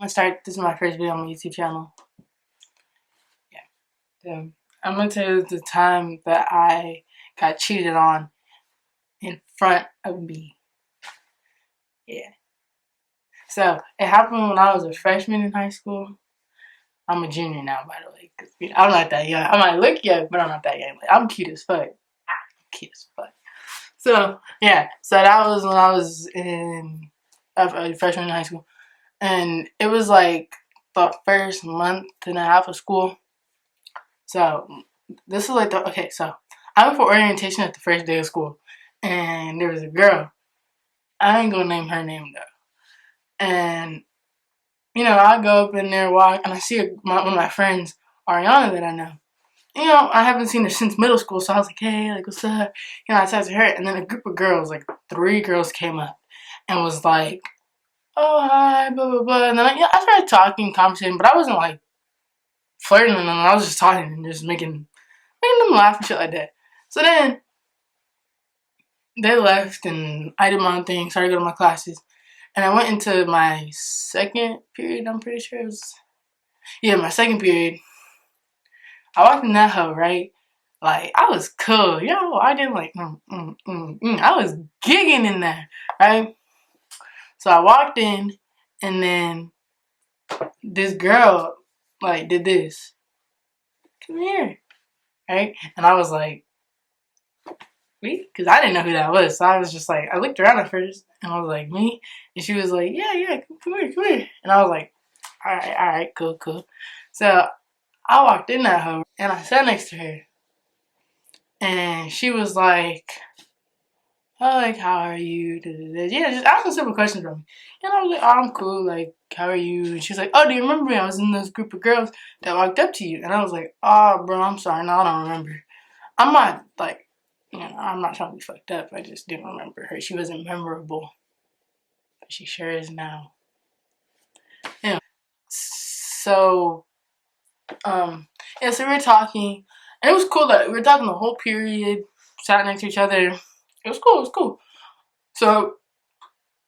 This is my first video on my YouTube channel. Yeah. So, I'm gonna tell you the time that I got cheated on in front of me. Yeah. So, it happened when I was a freshman in high school. I'm a junior now, by the way. 'Cause, I'm not that young. I might look young, but I'm not that young. Like, I'm cute as fuck. I'm cute as fuck. So, yeah. So, that was when I was in a freshman in high school. And it was like the first month and a half of school. So this is like so I went for orientation at the first day of school, and there was a girl. I ain't gonna name her name though. And I go up in there, walk, and I see one of my friends, Ariana, that I know. I haven't seen her since middle school, so I was like, hey, like, what's up? I talked to her, and then a group of girls, like 3 girls, came up and was like, oh, hi, blah, blah, blah. And then I started talking, conversating, but I wasn't like flirting with them. I was just talking and just making them laugh and shit like that. So then they left and I did my own thing, started going to my classes. And I went into my second period, I'm pretty sure it was. Yeah, my second period. I walked in that hoe, right? Like, I was cool. I did like, I was gigging in there, right? So I walked in and then this girl, like, did this. Come here, right? And I was like, me? Because I didn't know who that was. So I was just like, I looked around at first and I was like, me? And she was like, yeah, come here. And I was like, all right, cool. So I walked in that hoe and I sat next to her. And she was like, oh, like, how are you? Yeah, just asking simple questions from me. And I was like, oh, I'm cool. Like, how are you? And she's like, oh, do you remember me? I was in this group of girls that walked up to you. And I was like, oh, bro, I'm sorry. No, I don't remember. I'm not, like, I'm not trying to be fucked up. I just didn't remember her. She wasn't memorable. But she sure is now. Yeah. So, so we were talking. And it was cool that we were talking the whole period. Sat next to each other. It was cool. So,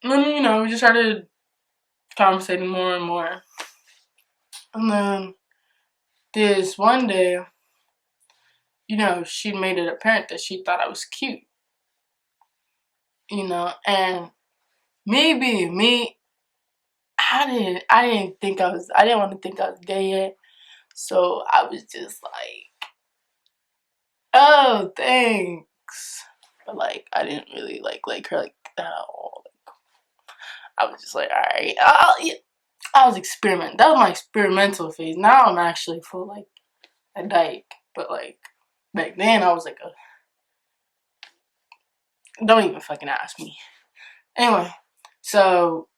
then, we just started conversating more and more. And then, this one day, she made it apparent that she thought I was cute. And maybe me, I didn't want to think I was gay yet. So I was just like, oh, thanks. But like, I didn't really like her like that at all. Like, I was just like, all right. Yeah. I was experimenting. That was my experimental phase. Now I'm actually full like a dyke. But like, back then I was like don't even fucking ask me. Anyway, so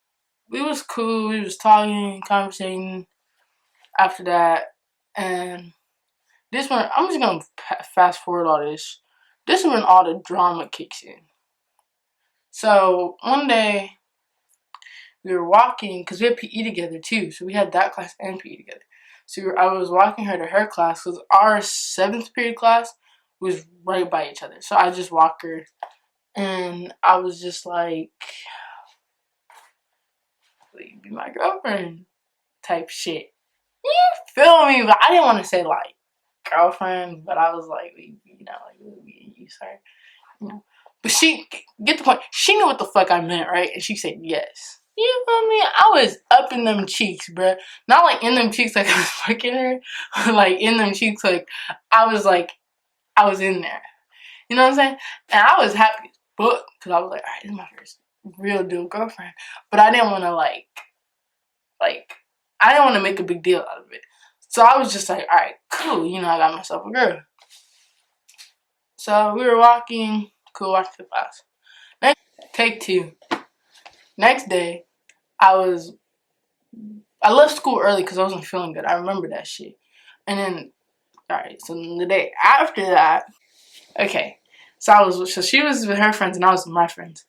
we was cool. We was talking, conversating after that. And this one, I'm just gonna fast forward all this. This is when all the drama kicks in. So one day we were walking because we had PE together too. So we had that class and PE together. So I was walking her to her class because our 7th period class was right by each other. So I just walked her, and I was just like, "Will you be my girlfriend?" type shit. You feel me? But I didn't want to say like girlfriend, but I was like, you sorry. But she, get the point, she knew what the fuck I meant, right? And she said yes. You feel me? I was up in them cheeks, bruh. Not like in them cheeks like I was fucking her, but like in them cheeks like I was in there. You know what I'm saying? And I was happy as fuck because I was like, alright, this is my first real deal girlfriend. But I didn't want to I didn't want to make a big deal out of it. So I was just like, alright, cool. I got myself a girl. So we were walking, cool, walking to class. Take 2. Next day, I left school early because I wasn't feeling good. I remember that shit. And then, alright, so the day after that, okay, so she was with her friends and I was with my friends.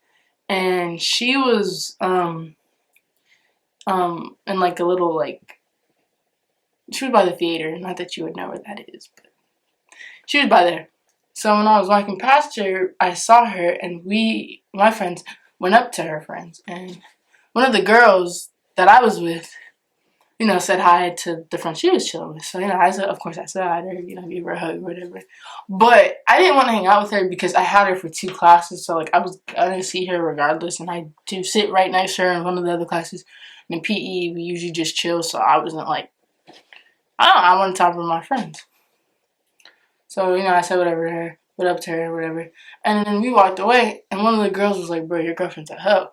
And she was, in like a little, like, she was by the theater. Not that you would know where that is, but she was by there. So when I was walking past her, I saw her and my friends, went up to her friends. And one of the girls that I was with you know, said hi to the friend she was chilling with. So, you know, I said, of course, I said hi to her, you know, gave her a hug, whatever. But I didn't want to hang out with her because I had her for 2 classes. So, like, I was going to see her regardless. And I do sit right next to her in one of the other classes. And in PE, we usually just chill. So, I wasn't like, I don't know, I wanted to talk with my friends. So, you know, I said whatever to her, what up to her, whatever. And then we walked away. And one of the girls was like, bro, your girlfriend's a hoe.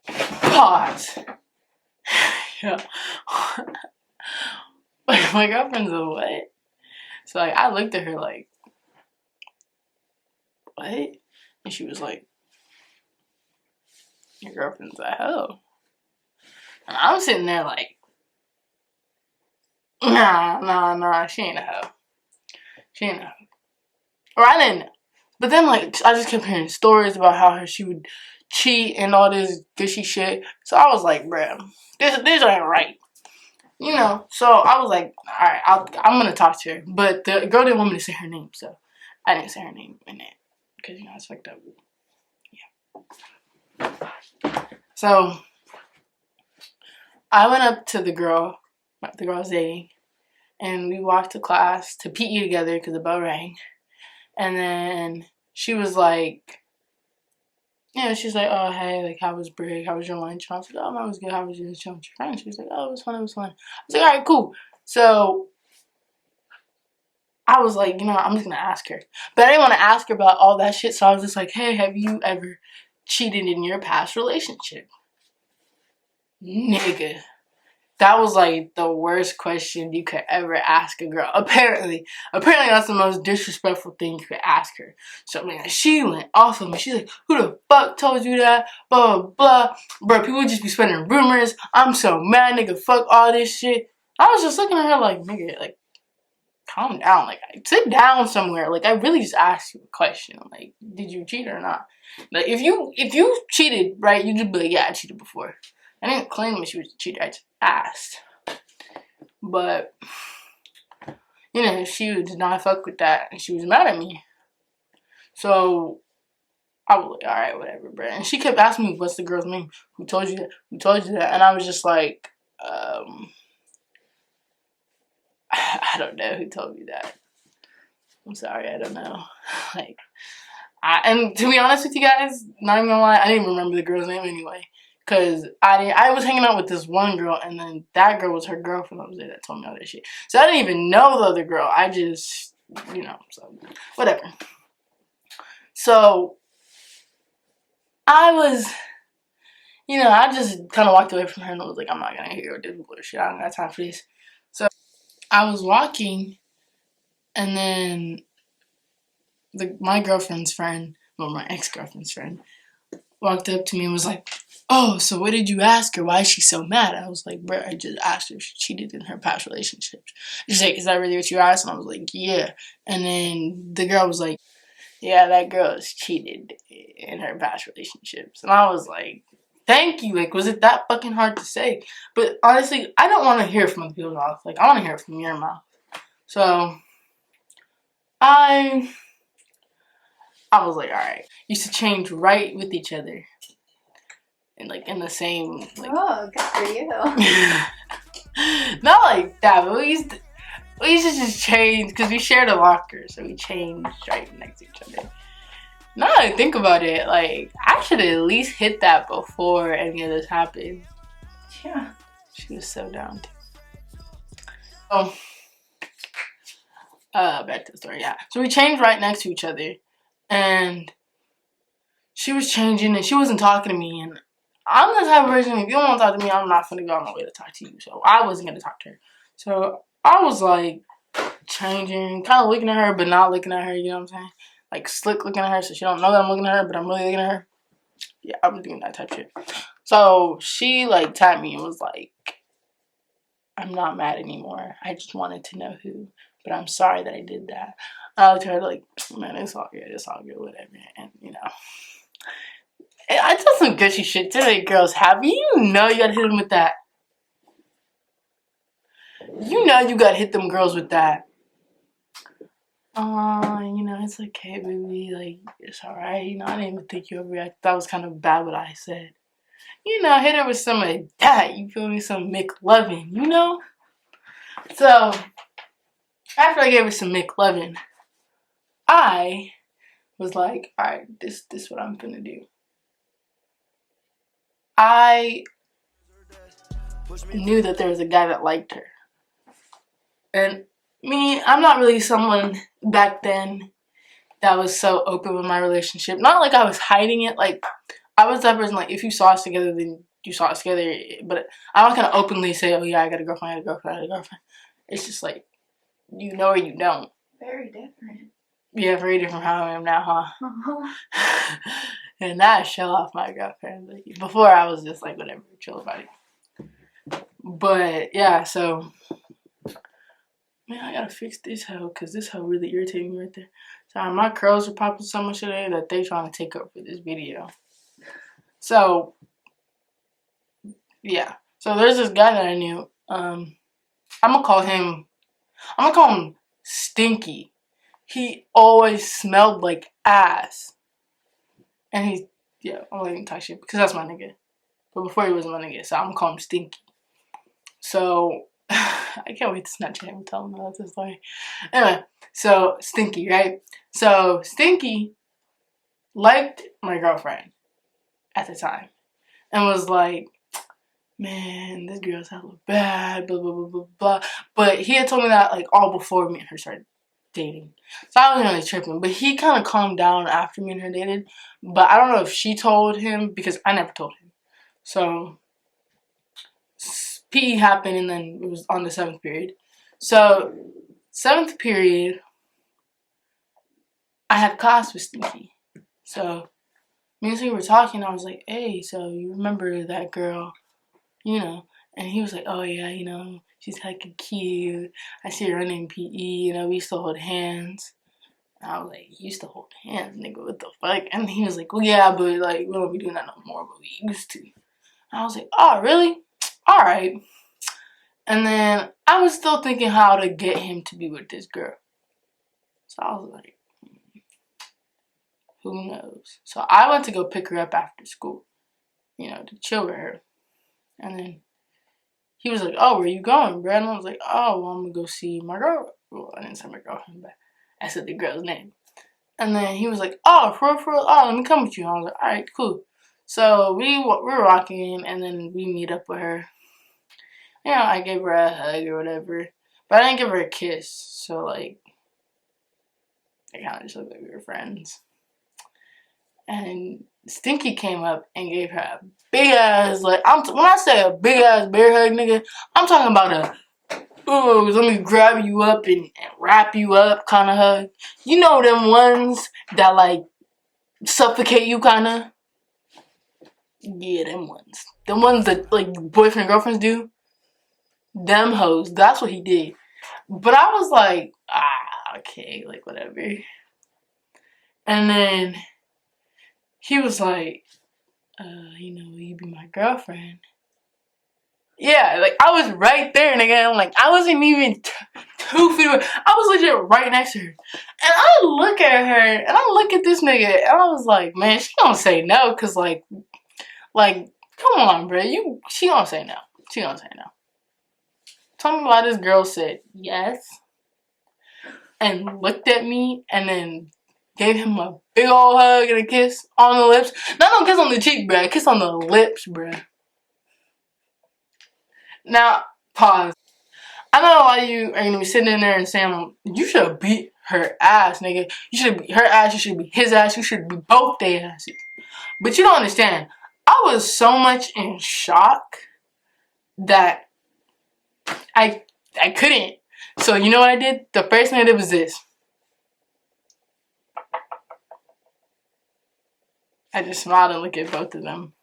Pause. Yeah. Like, my girlfriend's a what? So, like, I looked at her like, what? And she was like, your girlfriend's a hoe. And I'm sitting there like, nah, she ain't a hoe. She ain't a hoe. Or I didn't know. But then, like, I just kept hearing stories about how she would cheat and all this fishy shit. So I was like, bruh, this ain't right. You know, so I was like, alright, I'm gonna talk to her. But the girl didn't want me to say her name, so I didn't say her name in it. Because, you know, it's fucked up. Yeah. So, I went up to the girl I was dating, and we walked to class, to PE together because the bell rang. And then she was like, yeah, she's like, oh, hey, like, how was break? How was your lunch? And I was like, oh, mine was good. How was your chill with your friends? She was like, oh, it was fun. I was like, all right, cool. So I was like, you know, I'm just going to ask her. But I didn't want to ask her about all that shit. So I was just like, hey, have you ever cheated in your past relationship? Nigga. That was like the worst question you could ever ask a girl. Apparently that's the most disrespectful thing you could ask her. So man, she went off of me. She's like, who the fuck told you that? Blah, blah, blah. Bro, people just be spreading rumors. I'm so mad, nigga. Fuck all this shit. I was just looking at her like, nigga, like, calm down. Like, sit down somewhere. Like, I really just asked you a question. Like, did you cheat or not? Like, if you cheated, right, you just be like, yeah, I cheated before. I didn't claim that she was a cheater. I just asked. But, you know, she did not fuck with that. And she was mad at me. So, I was like, alright, whatever, bro. And she kept asking me, what's the girl's name? Who told you that? Who told you that? And I was just like, I don't know who told me that. I'm sorry, I don't know. Like, and to be honest with you guys, not even gonna lie, I didn't even remember the girl's name anyway. Because I was hanging out with this one girl, and then that girl was her girlfriend that was there that told me all that shit. So I didn't even know the other girl. I just, you know, so whatever. So I was, you know, I just kind of walked away from her and I was like, I'm not going to hear this bullshit. I don't got time for this. So I was walking, and then my girlfriend's friend, well, my ex-girlfriend's friend, walked up to me and was like, oh, so what did you ask her? Why is she so mad? I was like, bro, I just asked her if she cheated in her past relationships. She's like, is that really what you asked? And I was like, yeah. And then the girl was like, yeah, that girl has cheated in her past relationships. And I was like, thank you. Like, was it that fucking hard to say? But honestly, I don't want to hear it from other people's mouth. Like, I want to hear it from your mouth. So, I was like, alright. Used to change right with each other. And like in the same, like, oh, good for you. Not like that, but we used to just change because we shared a locker, so we changed right next to each other. Now that I think about it, like, I should have at least hit that before any of this happened. Yeah. She was so down too. Oh, back to the story. Yeah, so we changed right next to each other, and she was changing, and she wasn't talking to me, and I'm the type of person, if you don't want to talk to me, I'm not gonna go on my way to talk to you. So I wasn't gonna talk to her. So I was like changing, kind of looking at her, but not looking at her, you know what I'm saying? Like slick looking at her so she don't know that I'm looking at her, but I'm really looking at her. Yeah, I'm doing that type shit. So she like tapped me and was like, I'm not mad anymore. I just wanted to know who, but I'm sorry that I did that. I looked at her like, man, it's all good, whatever. And you know, I told some gushy shit to the girls. You know you gotta hit them with that. You know you gotta hit them girls with that. You know, it's okay, baby. Like, it's alright. You know, I didn't even think you overreacted. That was kind of bad what I said. you know, hit her with some of that. You feel me? Some McLovin, you know? So, after I gave her some McLovin, I was like, alright, this what I'm gonna do. I knew that there was a guy that liked her. And me, I'm not really someone back then that was so open with my relationship. Not like I was hiding it. Like, I was that person, like, if you saw us together, then you saw us together. But I'm not going to openly say, oh, yeah, I got a girlfriend, I got a girlfriend, I got a girlfriend. It's just like, you know or you don't. Very different. Yeah, very different from how I am now, huh? Uh-huh. And now I show off my girlfriend. Like, before, I was just like, whatever, chill about it. But, yeah, so... Man, I gotta fix this hoe, because this hoe really irritating me right there. Sorry, my curls are popping so much today that they trying to take up for this video. So, yeah. So there's this guy that I knew. I'm gonna call him Stinky. He always smelled like ass. And yeah, I'm not even talk shit because that's my nigga. But before he wasn't my nigga, so I'm gonna call him Stinky. So, I can't wait to Snapchat him and tell him about this story. Anyway, so Stinky, right? So Stinky liked my girlfriend at the time and was like, man, this girl's hella bad, blah, blah, blah, blah, blah. But he had told me that, like, all before me and her started dating. So I wasn't really tripping. But he kind of calmed down after me and her dated. But I don't know if she told him because I never told him. So PE happened and then it was on the 7th period. So 7th period, I had class with Stinky. So me and Stinky were talking. I was like, hey, so you remember that girl, you know? And he was like, oh yeah, you know, she's heckin' cute. I see her running PE, you know, we used to hold hands. And I was like, you used to hold hands, nigga, what the fuck? And he was like, well, yeah, but like, we don't be doing that no more, but we used to. And I was like, oh, really? Alright. And then I was still thinking how to get him to be with this girl. So I was like, who knows? So I went to go pick her up after school, you know, to chill with her. And then he was like, oh, where you going, bro? And I was like, oh, well, I'm going to go see my girl. Well, I didn't say my girlfriend, but I said the girl's name. And then he was like, oh, for real, oh, let me come with you. I was like, all right, cool. So we were walking, and then we meet up with her. You know, I gave her a hug or whatever. But I didn't give her a kiss. So, like, I kind of just looked like we were friends. And Stinky came up and gave her a big ass, like, when I say a big ass bear hug, nigga, I'm talking about let me grab you up and wrap you up kind of hug. You know them ones that, like, suffocate you kind of? Yeah, them ones. Them ones that, like, boyfriend and girlfriends do. Them hoes. That's what he did. But I was like, okay, like, whatever. And then he was like, you know, will you be my girlfriend? Yeah, like, I was right there, nigga. Like, I wasn't even 2 feet away. I was legit right next to her. And I look at her, and I look at this nigga, and I was like, man, she don't say no, because, like, come on, bro. She don't say no. She don't say no. Tell me why this girl said yes, and looked at me, and then gave him a big old hug and a kiss on the lips. Not no kiss on the cheek, bruh. A kiss on the lips, bruh. Now, pause. I know why you are gonna be sitting in there and saying, you should beat her ass, nigga. You should beat her ass, you should beat his ass, you should beat both their asses. But you don't understand. I was so much in shock that I couldn't. So you know what I did? The first thing I did was this. I just smiled and looked at both of them.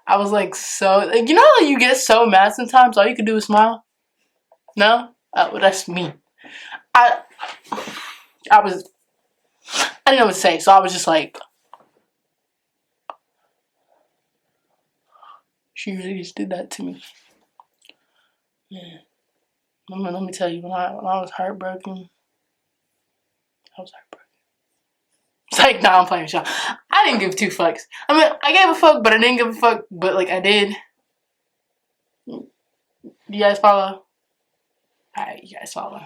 I was like like, you know how you get so mad sometimes all you can do is smile? No? Well, that's me. I didn't know what to say, so I was just like, she really just did that to me. Man. Let me tell you, when I was heartbroken, I was heartbroken. It's like, nah, I'm playing with y'all. I didn't give two fucks. I mean, I gave a fuck, but I didn't give a fuck. But like, I did. You guys follow? Alright, you guys follow.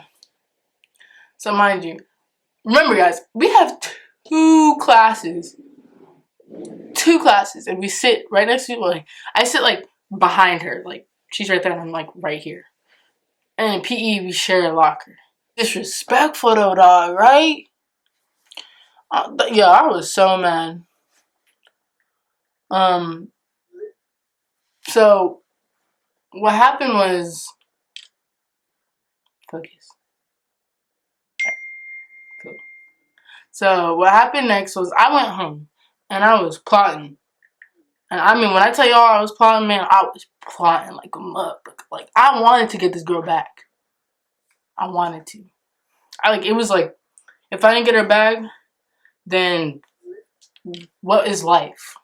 So mind you, remember guys, we have two classes, and we sit right next to, like, I sit like behind her, like she's right there and I'm like right here. And in PE we share a locker. Disrespectful though, dog, right? Yeah, I was so mad. So what happened was, focus. Cool. So what happened next was I went home and I was plotting. And I mean, when I tell y'all I was plotting, man, I was plotting like a mug. Like, I wanted to get this girl back. I wanted to. It was like, if I didn't get her back, then what is life?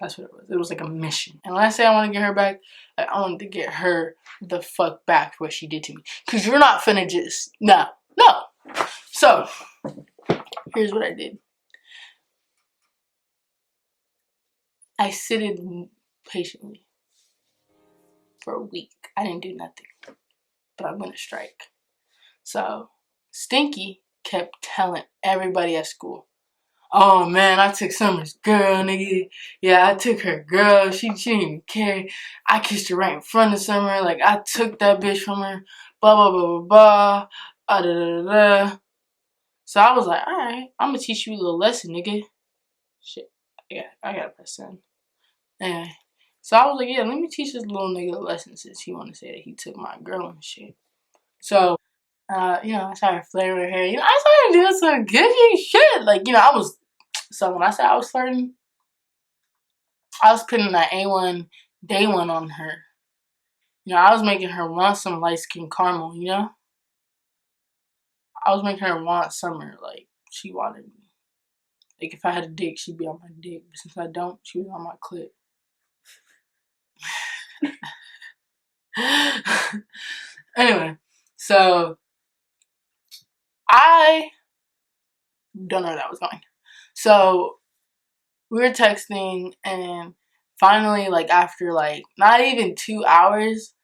That's what it was. It was like a mission. And when I say I want to get her back, like, I wanted to get her the fuck back for what she did to me. Because you're not finna just, no. So, here's what I did. I sitted patiently for a week. I didn't do nothing. But I'm gonna strike. So, Stinky kept telling everybody at school, oh man, I took Summer's girl, nigga. Yeah, I took her girl. She didn't even care. I kissed her right in front of Summer. Like, I took that bitch from her. Blah, blah, blah, blah, blah. Da, da, da, da. So I was like, alright, I'm gonna teach you a little lesson, nigga. Shit. Yeah, I gotta press send. Anyway. So I was like, yeah, let me teach this little nigga a lesson since he wanna say that he took my girl and shit. So, I started flirting with her. I started doing some good shit. Like, so when I said I was flirting, I was putting that A1 day one on her. I was making her want some light skin caramel, I was making her want Summer, like, she wanted me. Like, if I had a dick, she'd be on my dick. But since I don't, she was on my clit. Anyway, so I don't know where that was going. So we were texting, and finally, like, after, like, not even 2 hours,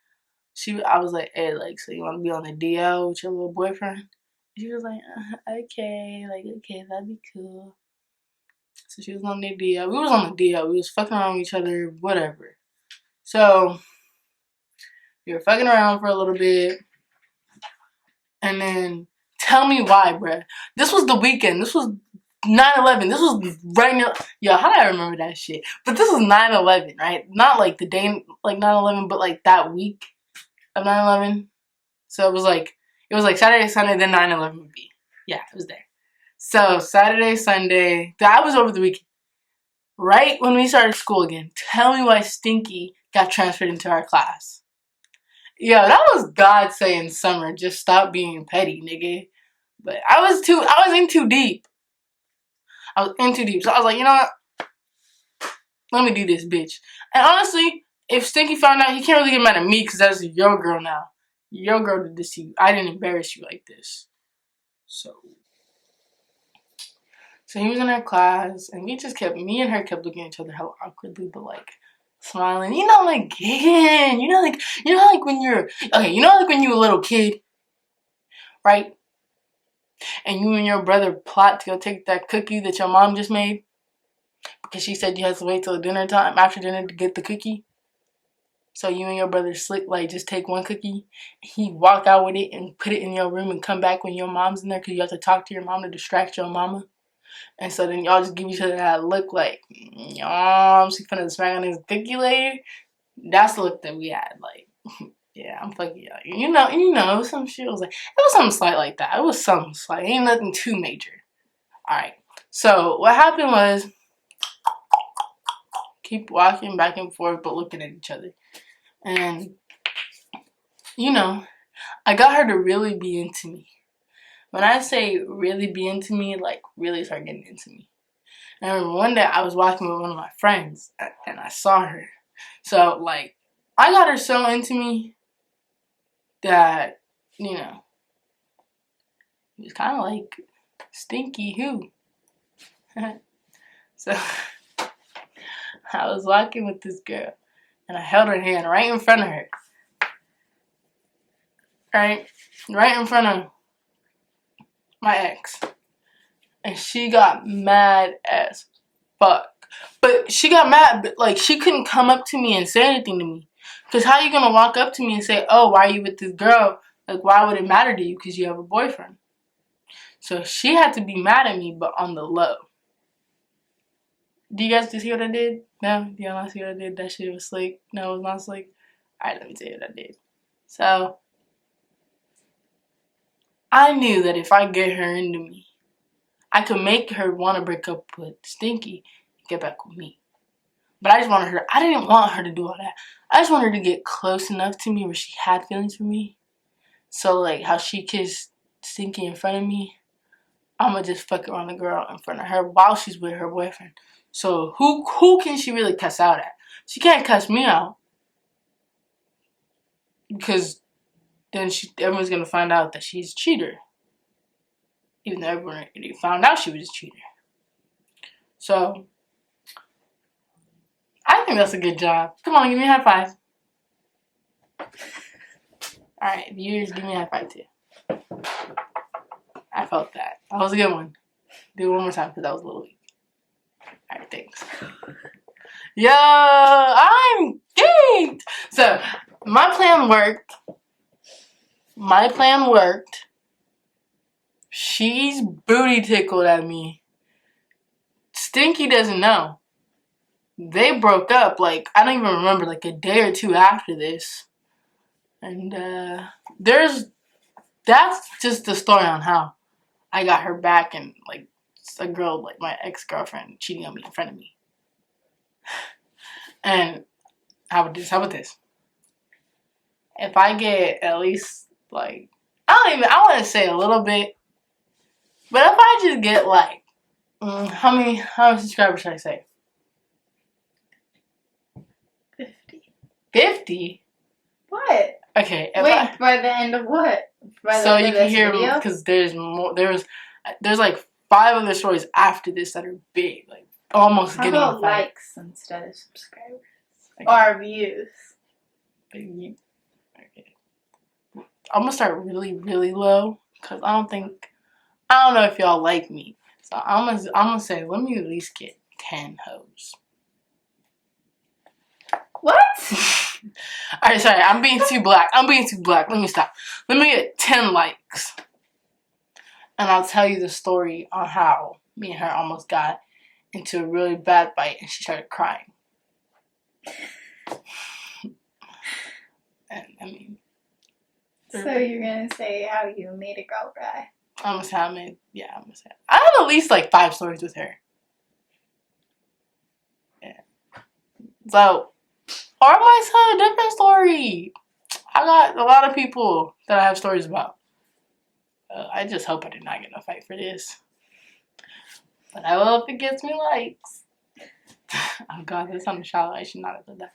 I was like, hey, like, so you want to be on the DL with your little boyfriend? She was like, okay, that'd be cool. So she was on the DL. We was on the DL. We was fucking around with each other, whatever. So we were fucking around for a little bit, and then tell me why, bruh. This was the weekend. This was 9/11. This was right now. Yo, how do I remember that shit? But this was 9/11, right? Not like the day, like 9/11, but like that week of 9/11. So it was like Saturday, Sunday, then 9/11 would be. Yeah, it was there. So Saturday, Sunday, that was over the weekend. Right when we started school again, tell me why Stinky got transferred into our class. Yo, that was God saying, Summer, just stop being petty, nigga. But I was in too deep. So I was like, you know what? Let me do this, bitch. And honestly, if Stinky found out, he can't really get mad at me because that's your girl now. Your girl did this to you. I didn't embarrass you like this. So he was in our class, and me and her kept looking at each other hella awkwardly, but like smiling, like giggling, like when you're, okay, like when you were a little kid, right? And you and your brother plot to go take that cookie that your mom just made because she said you had to wait till dinner time, after dinner, to get the cookie. So you and your brother slick, like, just take one cookie, he walk out with it and put it in your room and come back when your mom's in there because you have to talk to your mom to distract your mama. And so then y'all just give each other that look like, she's finna smack on this cookie later. That's the look that we had. Like, yeah, I'm fucking y'all. It was some shit. It was something slight like that. It was something slight. Ain't nothing too major. Alright. So what happened was, keep walking back and forth but looking at each other. And, I got her to really be into me. When I say really be into me, like, really start getting into me. And I remember one day I was walking with one of my friends, and I saw her. So, like, I got her so into me that, it was kind of like, Stinky who? So I was walking with this girl, and I held her hand right in front of her. Right in front of my ex. And she got mad as fuck. But she got mad, but like she couldn't come up to me and say anything to me. Because how are you going to walk up to me and say, oh, why are you with this girl? Like, why would it matter to you because you have a boyfriend? So she had to be mad at me, but on the low. Do you guys see what I did? No? Do y'all not see what I did? That shit was slick. No, it was not slick. Alright, let me tell you what I did. So, I knew that if I get her into me, I could make her want to break up with Stinky and get back with me. But I didn't want her to do all that. I just wanted her to get close enough to me where she had feelings for me. So, like, how she kissed Stinky in front of me, I'm going to just fuck around the girl in front of her while she's with her boyfriend. So, who can she really cuss out at? She can't cuss me out. Because then everyone's going to find out that she's a cheater. Even though everyone already found out she was a cheater. So, I think that's a good job. Come on, give me a high five. Alright, viewers, give me a high five too. I felt that. That was a good one. Do it one more time because that was a little weak. Alright, thanks. Yo, I'm geeked! So, my plan worked. She's booty tickled at me. Stinky doesn't know. They broke up, like, I don't even remember, like, a day or two after this. And, that's just the story on how I got her back and, like, a girl, like, my ex-girlfriend cheating on me in front of me. And, how about this? If I get at least, like, I want to say a little bit, but if I just get, like, how many subscribers should I say? 50. 50? What? Okay. Wait, by the end of what? So you can hear, because there's more, there's like 5 other stories after this that are big, like almost How getting about a fight. likes instead of subscribers? Okay. Or views? Okay. I'm gonna start really, really low, because I don't know if y'all like me. So I'm gonna say, let me at least get 10 hoes. What? Alright, sorry, I'm being too black. Let me stop. Let me get 10 likes. And I'll tell you the story on how me and her almost got into a really bad fight and she started crying. And I mean, So you're gonna say how you made a girl cry? I'm gonna say I have at least like 5 stories with her. Yeah. So, or I might tell a different story. I got a lot of people that I have stories about. I just hope I did not get in a fight for this. But I will if it gets me likes. Oh god, that sounded shallow. I should not have said that.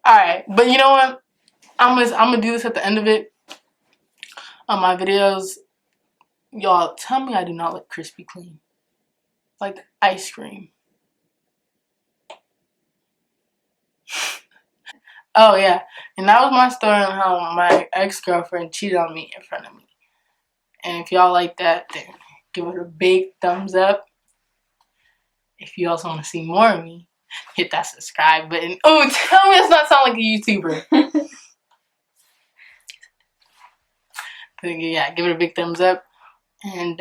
Alright, but you know what? I'm gonna do this at the end of it. On my videos, y'all tell me I do not look crispy clean. Like ice cream. Oh yeah, and that was my story on how my ex-girlfriend cheated on me in front of me. And if y'all like that, then give it a big thumbs up. If you also want to see more of me, hit that subscribe button. Oh, tell me it's not sound like a YouTuber. But yeah, give it a big thumbs up. And